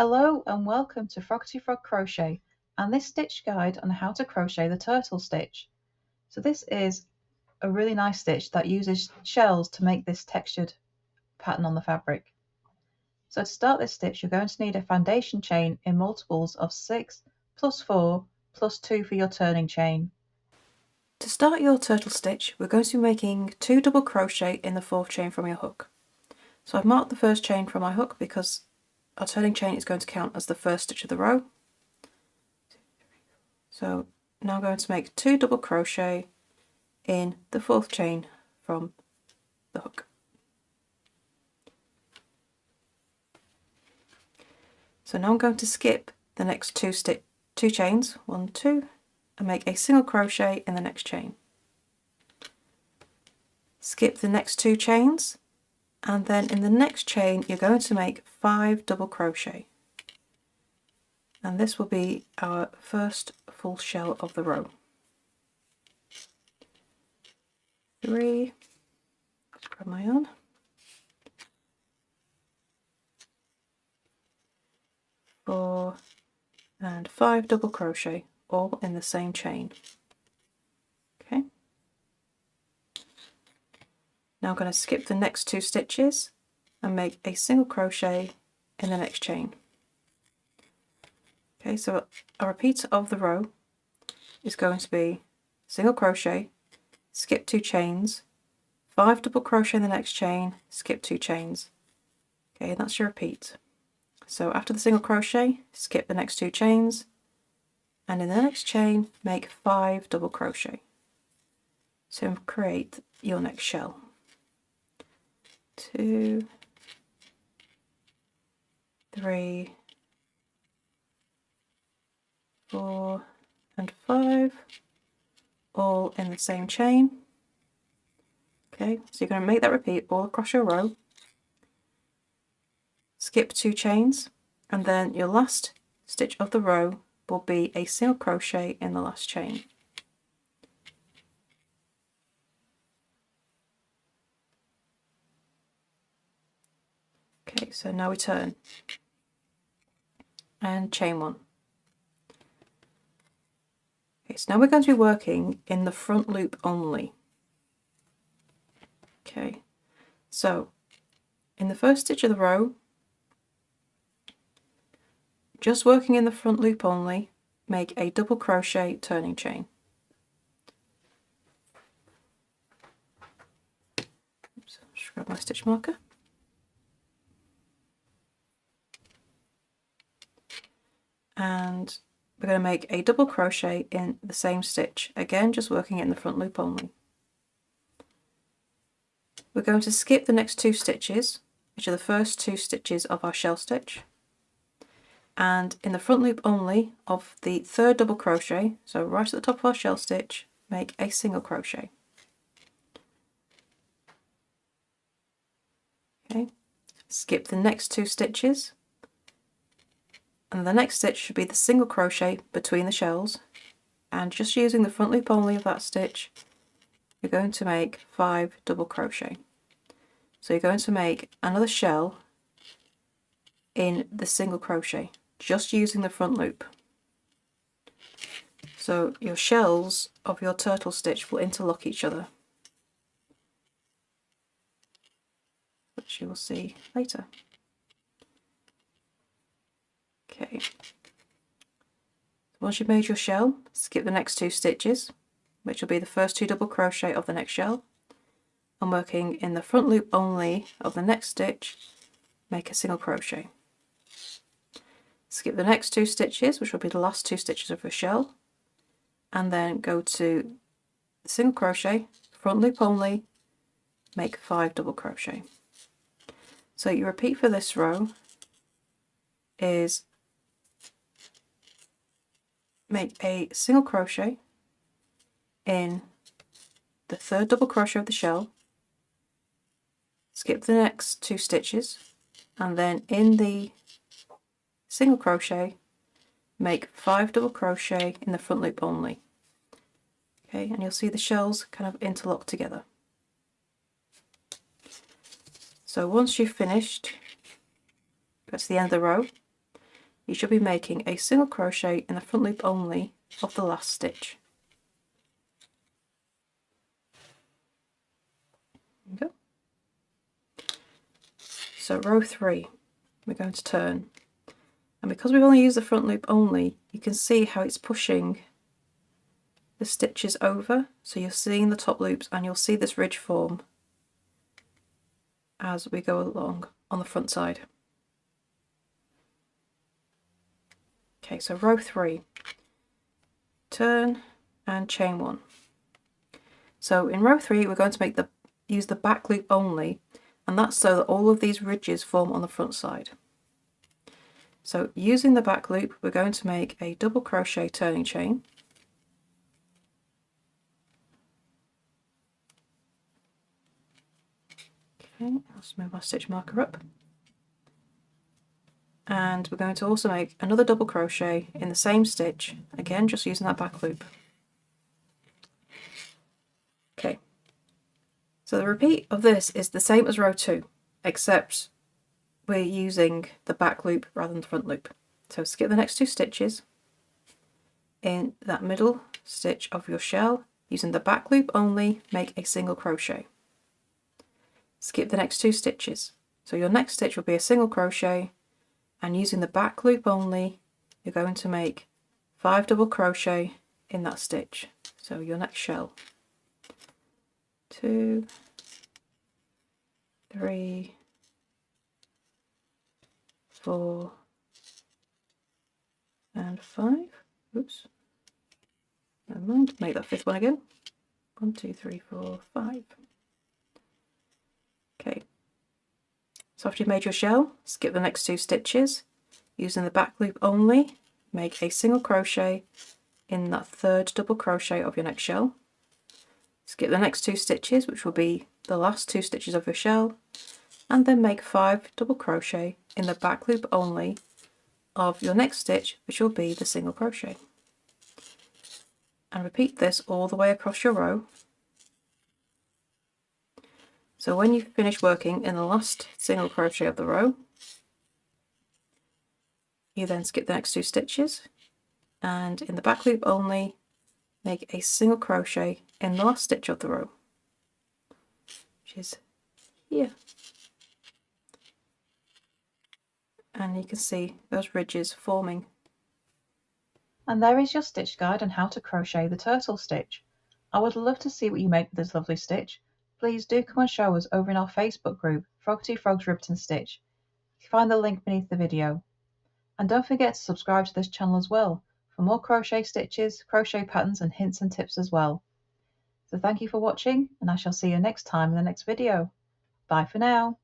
Hello and welcome to Froggity Frog Crochet and this stitch guide on how to crochet the turtle stitch. So this is a really nice stitch that uses shells to make this textured pattern on the fabric. So to start this stitch you're going to need a foundation chain in multiples of 6 plus 4 plus 2 for your turning chain. To start your turtle stitch we're going to be making 2 double crochet in the 4th chain from your hook. So I've marked the first chain from my hook because our turning chain is going to count as the first stitch of the row. So now I'm going to make 2 double crochet in the 4th chain from the hook. So now I'm going to skip the next two chains, 1, 2, and make a single crochet in the next chain. Skip the next 2 chains, and then in the next chain you're going to make 5 double crochet. And this will be our first full shell of the row. 3, let's grab my yarn. 4 and 5 double crochet, all in the same chain. Okay. Now I'm going to skip the next 2 stitches and make a single crochet in the next chain. Okay, so a repeat of the row is going to be single crochet, skip 2 chains, 5 double crochet in the next chain, skip 2 chains. Okay, that's your repeat. So after the single crochet, skip the next 2 chains, and in the next chain make 5 double crochet to create your next shell. 2, 3, 4 and 5, all in the same chain. Okay, so you're going to make that repeat all across your row, skip 2 chains, and then your last stitch of the row will be a single crochet in the last chain. Okay, so now we turn and chain 1. Okay, so now we're going to be working in the front loop only. Okay, so in the first stitch of the row, just working in the front loop only, make a double crochet turning chain. Oops, just grab my stitch marker. And we're going to make a double crochet in the same stitch, again just working in the front loop only. We're going to skip the next 2 stitches, which are the first 2 stitches of our shell stitch, and in the front loop only of the 3rd double crochet, so right at the top of our shell stitch, make a single crochet. Okay, skip the next 2 stitches, and the next stitch should be the single crochet between the shells, and just using the front loop only of that stitch you're going to make 5 double crochet. So you're going to make another shell in the single crochet, just using the front loop. So your shells of your turtle stitch will interlock each other, which you will see later. Okay, once you've made your shell, skip the next 2 stitches, which will be the first 2 double crochet of the next shell, and working in the front loop only of the next stitch, make a single crochet. Skip the next 2 stitches, which will be the last 2 stitches of your shell, and then go to the single crochet, front loop only, make 5 double crochet. So your repeat for this row is make a single crochet in the 3rd double crochet of the shell, skip the next 2 stitches, and then in the single crochet make 5 double crochet in the front loop only. Okay, and you'll see the shells kind of interlock together. So once you've finished, go to the end of the row, you should be making a single crochet in the front loop only of the last stitch. There you go. So row 3, we're going to turn, and because we've only used the front loop only, you can see how it's pushing the stitches over, so you're seeing the top loops and you'll see this ridge form as we go along on the front side. Okay, so row 3, turn and chain 1. So in row 3 we're going to use the back loop only, and that's so that all of these ridges form on the front side. So using the back loop, we're going to make a double crochet turning chain, okay, let's move our stitch marker up, and we're going to also make another double crochet in the same stitch, again just using that back loop. Okay, so the repeat of this is the same as row 2, except we're using the back loop rather than the front loop. So skip the next 2 stitches in that middle stitch of your shell, using the back loop only, make a single crochet. Skip the next 2 stitches. So your next stitch will be a single crochet, and using the back loop only, you're going to make 5 double crochet in that stitch. So your next shell, 2, 3, 4 and 5. Oops, never mind, make that 5th one again. 1, 2, 3, 4, 5. Okay, so after you've made your shell, skip the next 2 stitches, using the back loop only, make a single crochet in that 3rd double crochet of your next shell. Skip the next 2 stitches, which will be the last 2 stitches of your shell, and then make 5 double crochet in the back loop only of your next stitch, which will be the single crochet. And repeat this all the way across your row. So when you finish working in the last single crochet of the row, you then skip the next 2 stitches, and in the back loop only, make a single crochet in the last stitch of the row, which is here. And you can see those ridges forming. And there is your stitch guide on how to crochet the turtle stitch. I would love to see what you make with this lovely stitch. Please do come and show us over in our Facebook group, Froggity Frogs Ribbed and Stitch. You can find the link beneath the video. And don't forget to subscribe to this channel as well for more crochet stitches, crochet patterns and hints and tips as well. So thank you for watching, and I shall see you next time in the next video. Bye for now.